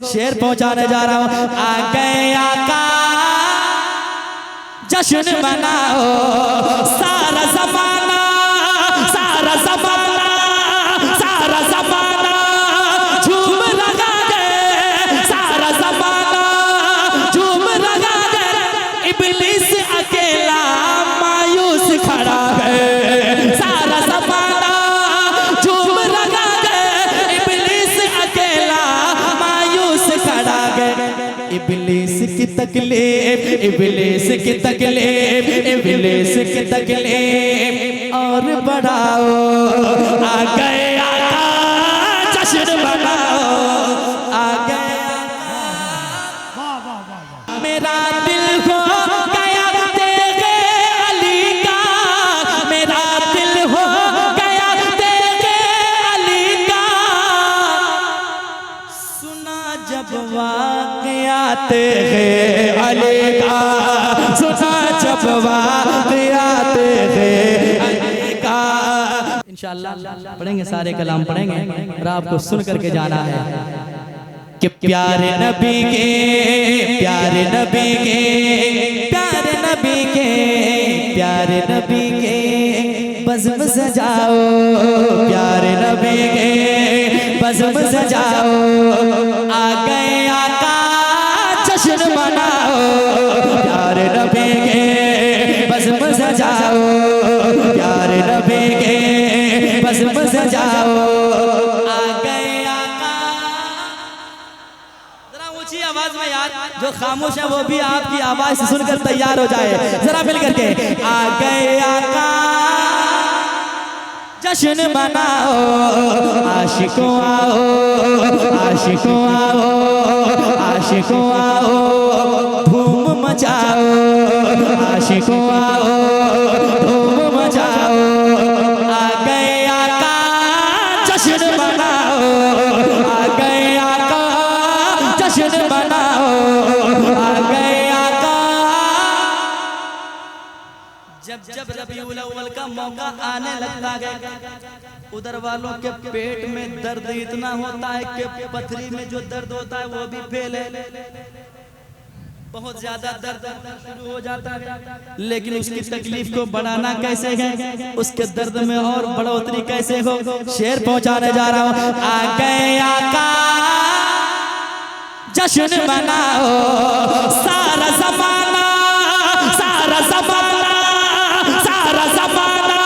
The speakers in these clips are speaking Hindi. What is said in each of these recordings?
शेर पहुंचाने जा रहा हूं। आ गए आका जश्न मनाओ, सारा जमाना सारा जमाना सारा जमाना झूम लगा दे, सारा जमाना झूम लगा दे। इब्लीस अकेला मायूस खड़ा है, सारा जमाना झूम लगा दे। इब्लीस अकेला मायूस खड़ा है। इब्लीस की तकलीफ, इब्लीस की तकलीफ, इब्लीस की तकलीफ और बढ़ाओ। आ गए आका जश्न मनाओ, आ गए आका। मेरा दिल हो गया तेरे अली का, मेरा दिल हो गया तेरे अली का। सुना जब वाक़यात है अली का, सुना जब वाक़यात है अली का। इंशाअल्लाह पढ़ेंगे, सारे कलाम पढ़ेंगे और आपको सुन करके जाना है कि प्यारे नबी के, प्यारे नबी के, प्यारे नबी के, प्यारे नबी के बज़्म सजाओ, प्यारे नबी के बज़्म सजाओ। आ गए आका जश्न मनाओ, प्यारे नबी के बज़्म सजाओ, प्यारे नबी के बज़्म सजाओ। आ गए आका। जरा ऊंची आवाज में यार, जो खामोश है वो भी आपकी आवाज से सुनकर तैयार हो जाए, जरा मिल करके। आ गए आका जश्न मनाओ, आशिकों आओ, आशिकों आओ, आशिकों आओ, धूम मचाओ, आशिकों आओ, धूम मचाओ। आ गए आका जश्न मनाओ, आ गए आका जश्न मनाओ, आ गए आका। जब जब रबीउल अव्वल का मौका आने लगता है, उधर वालों के पेट में दर्द इतना होता है कि पथरी में जो दर्द होता है वो भी फैले, बहुत ज्यादा दर्द शुरू हो जाता है। लेकिन उसकी तकलीफ को बढ़ाना कैसे है, उसके दर्द में और बढ़ोतरी कैसे हो, शेर पहुंचाने जा रहा हूं। आ गए आका जश्न मनाओ, सारा जमाना सारा जमाना सारा जमाना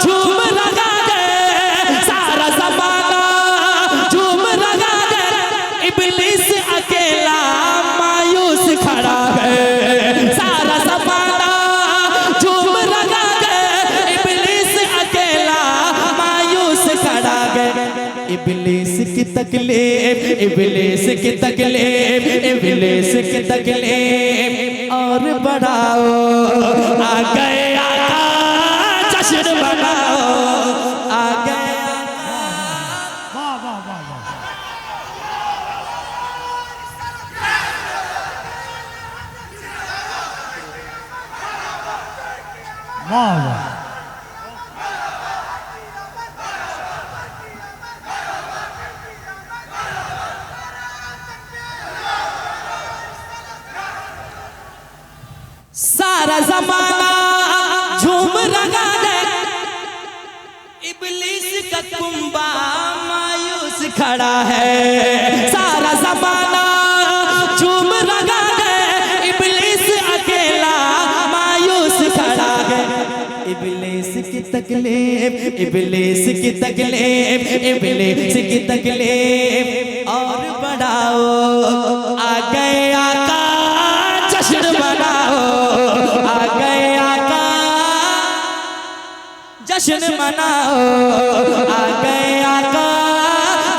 झूम लगा दे, सारा जमाना झूम लगा दे। इब्लीस अकेला मायूस खड़ा है, सारा जमाना झूम लगा दे। इब्लीस अकेला मायूस खड़ा है। इब्लीस की तकलीफ, इब्लीस की तकलीफ, इब्लीस की तकलीफ और बढ़ाओ। आ गए आका जश्न मनाओ, आ गए आका। वाह वाह वाह वाह वाह वाह। सारा जमाना झूम लगा दे, इब्लीस का कुंबा मायूस खड़ा है। सारा जमाना झूम लगा दे, इब्लीस अकेला मायूस खड़ा है। इब्लीस की तकलीफ, इब्लीस की तकलीफ, इब्लीस की तकलीफ और बढ़ाओ। आ गए आका जश्न मनाओ, आ गए आका जश्न मनाओ, आ गए आका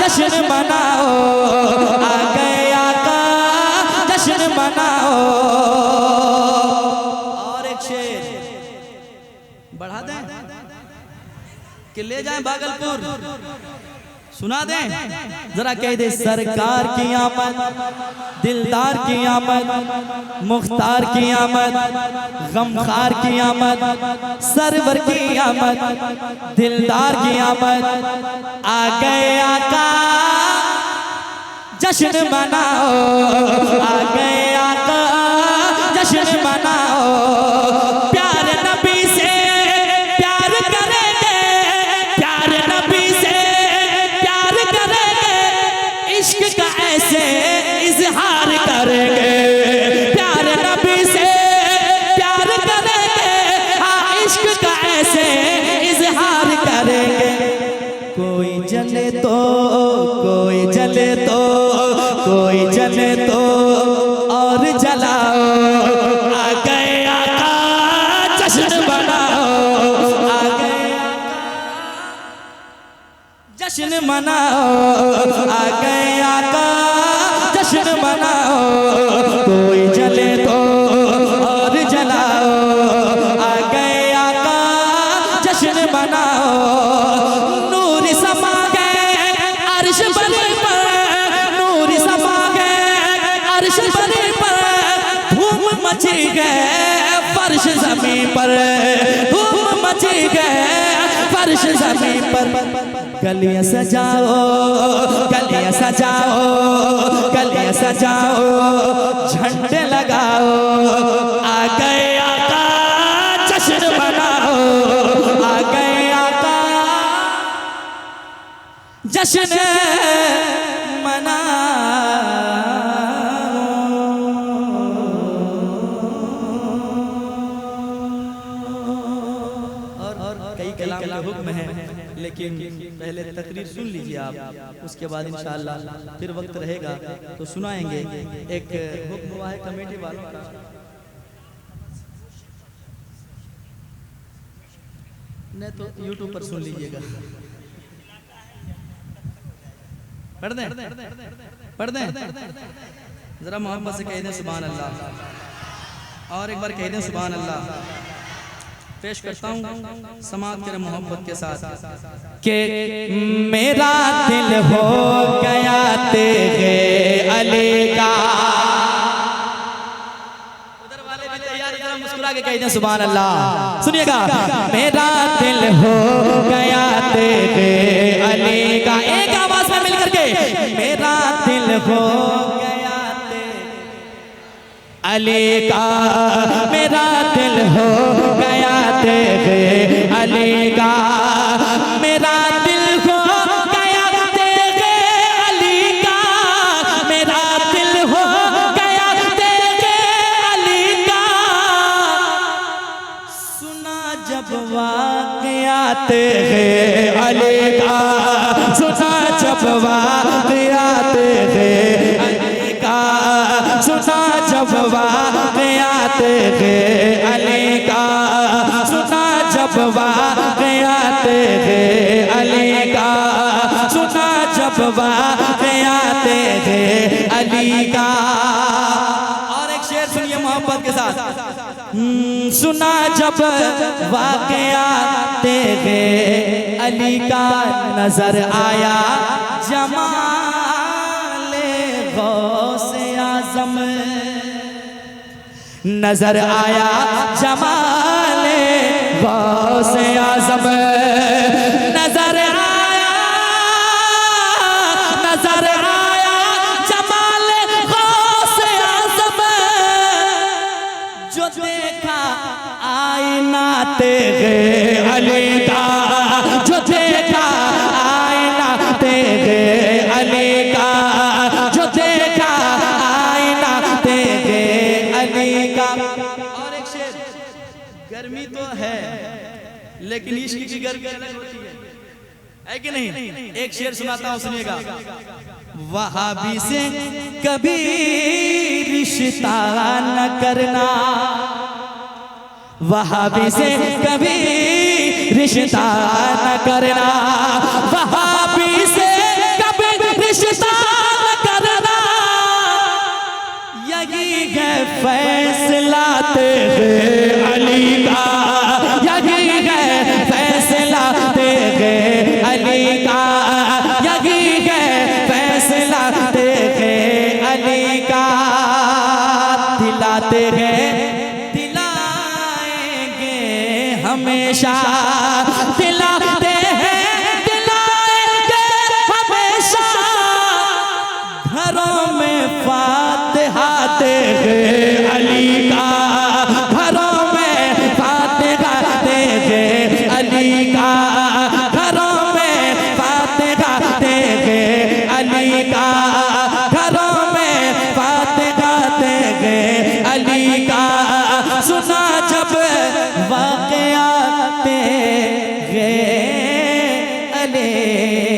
जश्न मनाओ, आ गए आका जश्न मनाओ। और एक शेर बढ़ा दें कि ले जाएं भागलपुर, सुना दें जरा, कह दे सरकार की आमद, दिलदार की आमद, मुख्तार की आमद, गमखार की आमद, सरवर की आमद, दिलदार की आमद। आ गए आका जश्न मनाओ, आ गए आका जश्न मनाओ। प्यार नबी से प्यार करेंगे, प्यार नबी से प्यार करेंगे, इश्क का ऐसे इजहार करेंगे। प्यार नबी से प्यार करेंगे, हाँ इश्क का ऐसे इजहार करेंगे। कोई जले तो, कोई जले तो, कोई जले तो और जलाओ। आ गए आका जश्न मनाओ, आ गए आका जश्न मनाओ, आ गए आका जश्न मनाओ। कोई जले तो और जलाओ, आ गए आका जश्न मनाओ। नूर समा गए अर्श बने पर, नूर समा गए अर्श बने पर, धूम मची गए फर्श ज़मीं पर, धूम मची गए फर्श ज़मीं पर। गलियां सजाओ, गलियां सजाओ, गलियां सजाओ, झंडे लगाओ। आ गए आका जश्न मनाओ, आ गए आका जश्न मनाओ। और कई कलाम का हुक्म है, लेकिन पहले तकरीर सुन लीजिए आप, उसके बाद इंशाअल्लाह फिर वक्त रहेगा तो सुनाएंगे। एक हुक्म हुआ है कमेटी वालों का, नहीं तो यूट्यूब पर सुन लीजिएगा। पढ़ दें, पढ़ दें, जरा मोहब्बत से कह दें सुभान अल्लाह, और एक बार कह दें सुभान अल्लाह। पेश करता हूँ समात करें मोहब्बत के साथ कि मेरा दिल हो गया तेरे अली का। उधर वाले भी तैयार, जरा मुस्कुरा के कह दें सुभान अल्लाह। सुनिएगा, मेरा दिल हो गया तेरे अली का, एक आवाज में मिलकर के, मेरा दिल हो गया तेरे अली का, मेरा दिल हो गया तेरे अली का, मेरा दिल हो गया तेरे अली का, मेरा दिल हो गया तेरे अली का। सुना जब वाक़या तेरे अली का, सुना जब वाक़या तेरे अली का, सुना जब वाक़या तेरे अली का, सुना जब वाक़या तेरे अली का, सुना जब वाक़या तेरे अली का। और एक शेर सुनिए मोहब्बत के साथ। सुना जब वाक़या तेरे अली का, नजर आया जमाले गौसे आज़म, नजर आया जमाले गौसे आज़म, नजर आया, नजर आया जमाले गौसे आज़म। जो देखा आईना तेरे अली का, जो देखा आईना तेरे अली का, जो देखा आईना तेरे अली का। और एक शेर, गर्मी तो है लेकिन इश्क की गर्मी अलग होती है कि नहीं? एक शेर सुनाता हूं, सुनिएगा। वहाबी से कभी रिश्ता न करना, वहाबी से कभी रिश्ता न करना, वहाबी से कभी रिश्ता न करना। यही है फैसला तेरे अली का, यही है फैसला तेरे अली का, यही है फैसला तेरे अली का। दिलाते हैं दिलाएंगे हमेशा, दिलाते हैं दिलाएंगे हमेशा। घरों गए अली का घरों में फातिहा दे गए अली का घरों में फातिहा दे गए अली का घरों में फातिहा दे गए अली का सुना जब वाक़यात गए अली